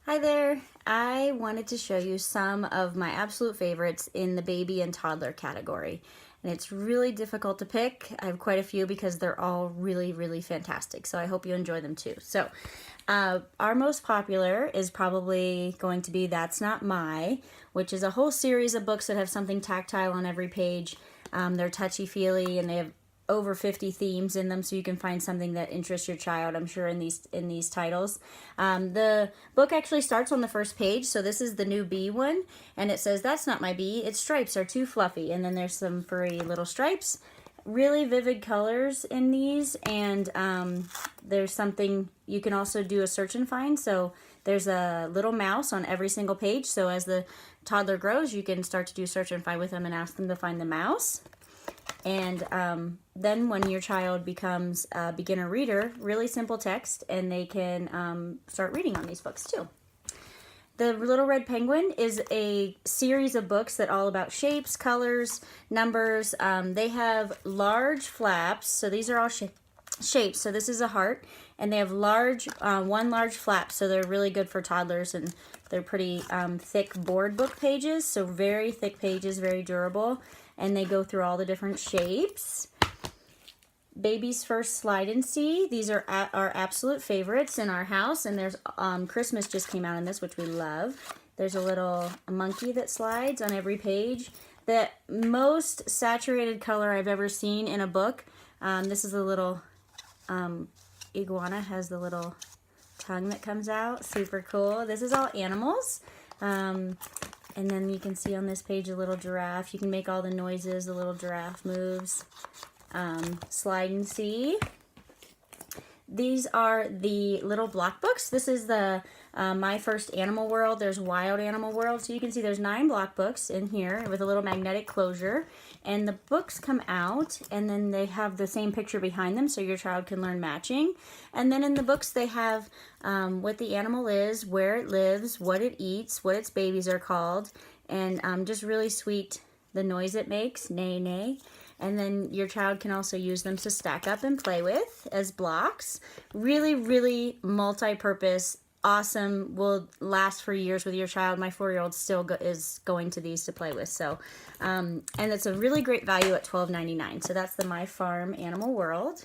Hi there. I wanted to show you some of my absolute favorites in the baby and toddler category. And it's really difficult to pick. I have quite a few because they're all really, really fantastic. So I hope you enjoy them too. So our most popular is probably going to be That's Not My, which is a whole series of books that have something tactile on every page. They're touchy-feely and they have over 50 themes in them, so you can find something that interests your child, I'm sure, in these titles. The book actually starts on the first page, so this is the new bee one, and it says, "That's not my bee, its stripes are too fluffy," and then there's some furry little stripes. Really vivid colors in these, and there's something, you can also do a search and find, so there's a little mouse on every single page, so as the toddler grows, you can start to do search and find with them and ask them to find the mouse. And then when your child becomes a beginner reader, really simple text, and they can start reading on these books too. The Little Red Penguin is a series of books that are all about shapes, colors, numbers. They have large flaps, so these are all shapes. So this is a heart, and they have one large flap, so they're really good for toddlers, and they're pretty thick board book pages, so very thick pages, very durable. And they go through all the different shapes. Baby's First Slide and See. These are our absolute favorites in our house, and there's Christmas just came out in this, which we love. There's a little monkey that slides on every page. The most saturated color I've ever seen in a book. This is a little iguana, has the little tongue that comes out. Super cool. This is all animals. And then you can see on this page a little giraffe. You can make all the noises the little giraffe moves. Slide and See. These are the little block books. This is the My First Animal World. There's Wild Animal World. So you can see there's 9 block books in here with a little magnetic closure. And the books come out, and then they have the same picture behind them so your child can learn matching. And then in the books they have what the animal is, where it lives, what it eats, what its babies are called, and just really sweet, the noise it makes, neigh, neigh. And then your child can also use them to stack up and play with as blocks. Really, really multi-purpose, awesome, will last for years with your child. My 4-year-old still is going to these to play with. So, and it's a really great value at $12.99. So that's the My Farm Animal World.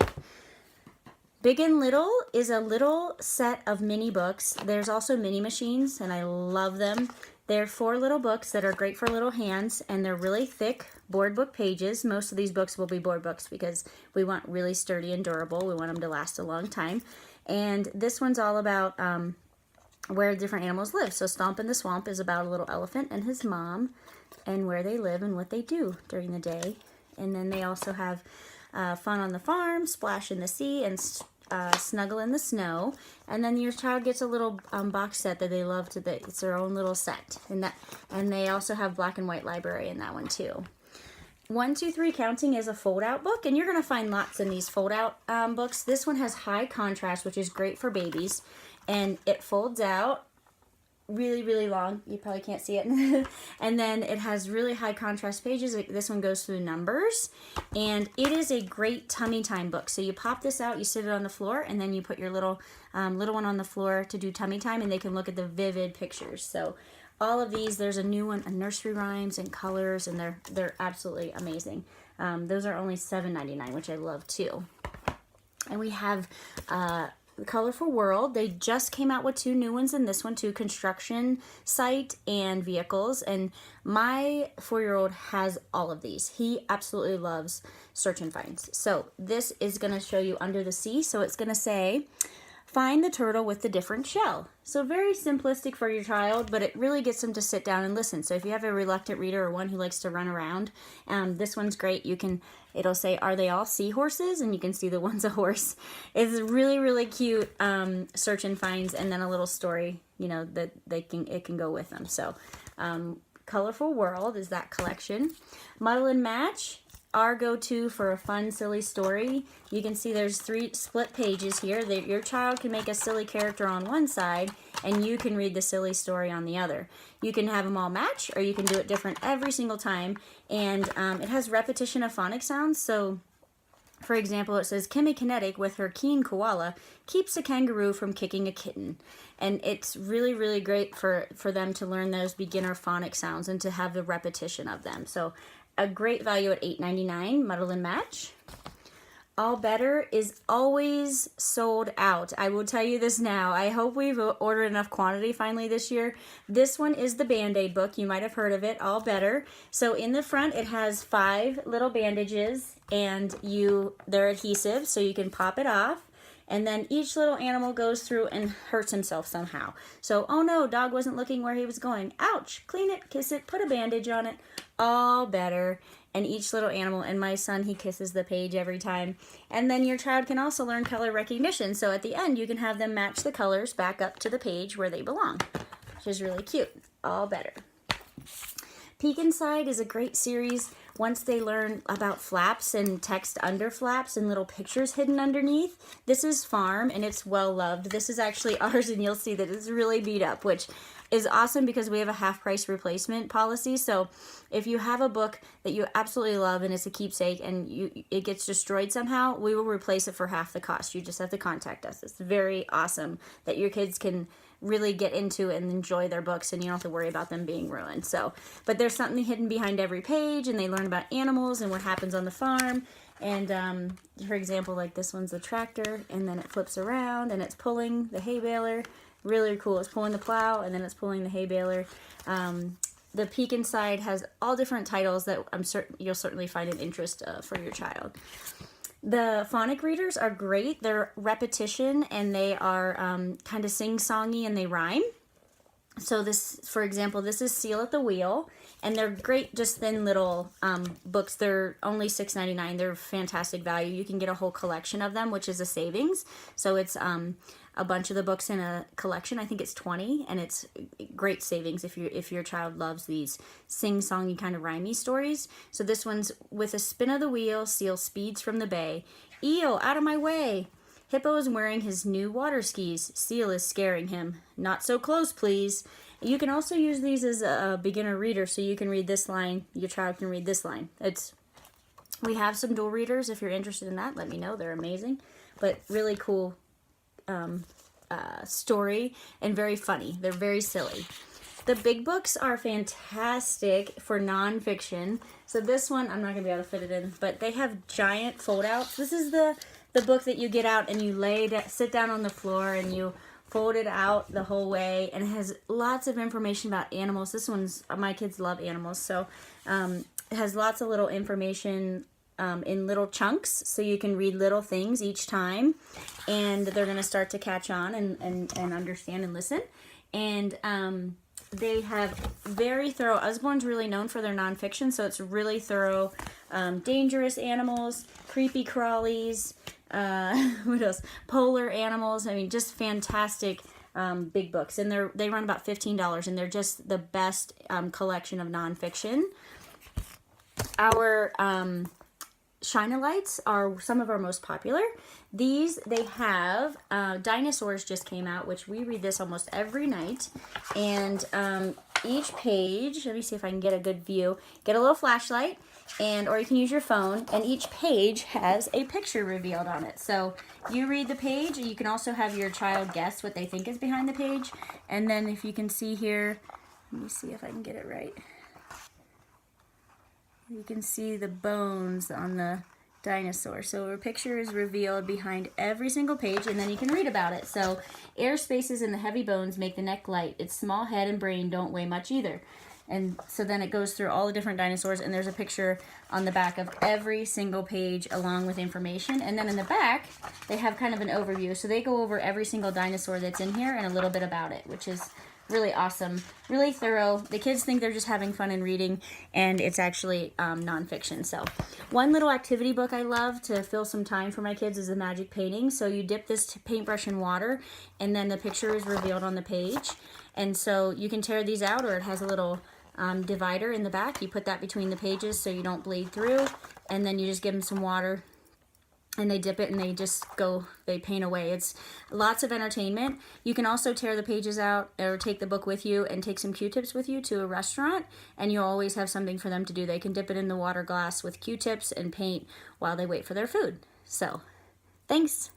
Big and Little is a little set of mini books. There's also mini machines, and I love them. They're 4 little books that are great for little hands, and they're really thick board book pages. Most of these books will be board books because we want really sturdy and durable. We want them to last a long time. And this one's all about where different animals live. So Stomp in the Swamp is about a little elephant and his mom and where they live and what they do during the day. And then they also have Fun on the Farm, Splash in the Sea, and Snuggle in the Snow. And then your child gets a little box set that they love it's their own little set. And they also have black and white library in that one too. 1, 2, 3 Counting is a fold-out book, and you're going to find lots in these fold-out books. This one has high contrast, which is great for babies, and it folds out really, really long. You probably can't see it. And then it has really high contrast pages. This one goes through numbers, and it is a great tummy time book. So you pop this out, you sit it on the floor, and then you put your little one on the floor to do tummy time, and they can look at the vivid pictures. So all of these, there's a new one, a nursery rhymes and colors, and they're absolutely amazing. Those are only $7.99, which I love too. And we have The Colorful World. They just came out with 2 new ones in this one too, construction site and vehicles. And my 4-year-old has all of these. He absolutely loves search and finds. So this is going to show you Under the Sea. So it's going to say, find the turtle with the different shell. So very simplistic for your child, but it really gets them to sit down and listen. So if you have a reluctant reader or one who likes to run around, this one's great. It'll say, are they all seahorses? And you can see the one's a horse. It's really, really cute search and finds, and then a little story, that it can go with them. So Colorful World is that collection. Muddle and Match, our go-to for a fun, silly story. You can see there's 3 split pages here. Your child can make a silly character on one side, and you can read the silly story on the other. You can have them all match, or you can do it different every single time. And it has repetition of phonic sounds, so For example, it says, Kimmy Kinetic, with her keen koala, keeps a kangaroo from kicking a kitten. And it's really, really great for them to learn those beginner phonic sounds and to have the repetition of them. So a great value at $8.99, Muddle and Match. All Better is always sold out. I will tell you this now. I hope we've ordered enough quantity finally this year. This one is the Band-Aid book. You might have heard of it, All Better. So in the front, it has 5 little bandages, and they're adhesive, so you can pop it off. And then each little animal goes through and hurts himself somehow. So, oh no, dog wasn't looking where he was going. Ouch, clean it, kiss it, put a bandage on it. All Better. And each little animal, and my son, he kisses the page every time. And then your child can also learn color recognition. So at the end, you can have them match the colors back up to the page where they belong, which is really cute. All Better. Peek Inside is a great series. Once they learn about flaps and text under flaps and little pictures hidden underneath. This is Farm, and it's well loved. This is actually ours, and you'll see that it's really beat up, which is awesome because we have a half-price replacement policy. So if you have a book that you absolutely love and it's a keepsake and it gets destroyed somehow, we will replace it for half the cost. You just have to contact us. It's very awesome that your kids can really get into and enjoy their books, and you don't have to worry about them being ruined. So, but there's something hidden behind every page, and they learn about animals and what happens on the farm. And for example, like this one's the tractor, and then it flips around and it's pulling the hay baler. Really cool. It's pulling the plow, and then it's pulling the hay baler. The Peek Inside has all different titles that I'm certain you'll certainly find an interest for your child. The phonic readers are great. They're repetition, and they are kind of sing-songy, and they rhyme. So this, for example, this is Seal at the Wheel, and they're great, just thin little books. They're only $6.99. They're fantastic value. You can get a whole collection of them, which is a savings. So it's a bunch of the books in a collection. I think it's 20, and it's great savings if your child loves these sing-songy kind of rhymey stories. So this one's With a Spin of the Wheel, Seal speeds from the bay. Eel, out of my way! Hippo is wearing his new water skis. Seal is scaring him. Not so close, please. You can also use these as a beginner reader, so you can read this line, your child can read this line. We have some dual readers. If you're interested in that, let me know. They're amazing, but really cool story and very funny. They're very silly. The big books are fantastic for nonfiction. So this one, I'm not going to be able to fit it in, but they have giant fold-outs. This is the book that you get out and you sit down on the floor and you fold it out the whole way, and it has lots of information about animals. This one's, my kids love animals, so it has lots of little information in little chunks, so you can read little things each time, and they're going to start to catch on and understand and listen. And they have very thorough, Usborne's really known for their nonfiction, so it's really thorough. Dangerous animals, creepy crawlies, what else? Polar animals. I mean, just fantastic big books. And they run about $15, and they're just the best collection of nonfiction. Our Shine-a-Lights are some of our most popular. These, they have, Dinosaurs just came out, which we read this almost every night. And each page, let me see if I can get a good view, get a little flashlight, or you can use your phone, and each page has a picture revealed on it. So you read the page, and you can also have your child guess what they think is behind the page. And then if you can see here, let me see if I can get it right. You can see the bones on the dinosaur. So a picture is revealed behind every single page, and then you can read about it. So air spaces in the heavy bones make the neck light. Its small head and brain don't weigh much either. And so then it goes through all the different dinosaurs, and there's a picture on the back of every single page along with information. And then in the back, they have kind of an overview. So they go over every single dinosaur that's in here and a little bit about it, which is really awesome, really thorough. The kids think they're just having fun and reading, and it's actually nonfiction. So one little activity book I love to fill some time for my kids is a magic painting. So you dip this paintbrush in water, and then the picture is revealed on the page. And so you can tear these out, or it has a little divider in the back. You put that between the pages so you don't bleed through, and then you just give them some water, and they dip it, and they paint away. It's lots of entertainment. You can also tear the pages out or take the book with you and take some Q-tips with you to a restaurant, and you'll always have something for them to do. They can dip it in the water glass with Q-tips and paint while they wait for their food. So, thanks.